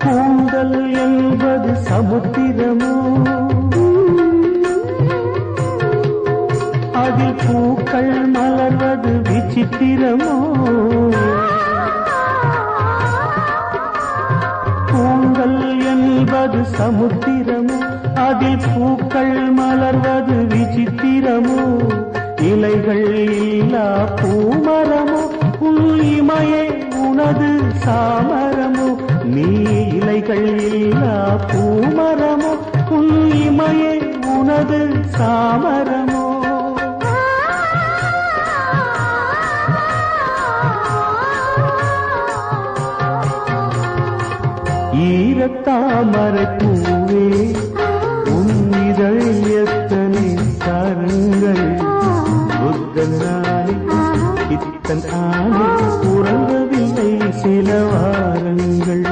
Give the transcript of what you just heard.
கூந்தல் என்பது சமுத்திரமோ, அதில் பூக்கள் மலர்வது விசித்திரமோ. கூந்தல் என்பது சமுத்திரமோ, அதில் பூக்கள் மலர்வது விசித்திரமோ. இலைகள் இல்லா பூமரமோ, உன் இமையே உனது சாமரமோ. நீ இலைகள் இல்லா பூமரமோ, உன் இமையே உனது சாமரமோ. ஈரத்தாமரை பூவே, உன் இதழ் எத்தனை கரங்கள். புத்தன் நாளை இத்தன் ஆணை உறங்கவில்லை சில வாரங்கள்.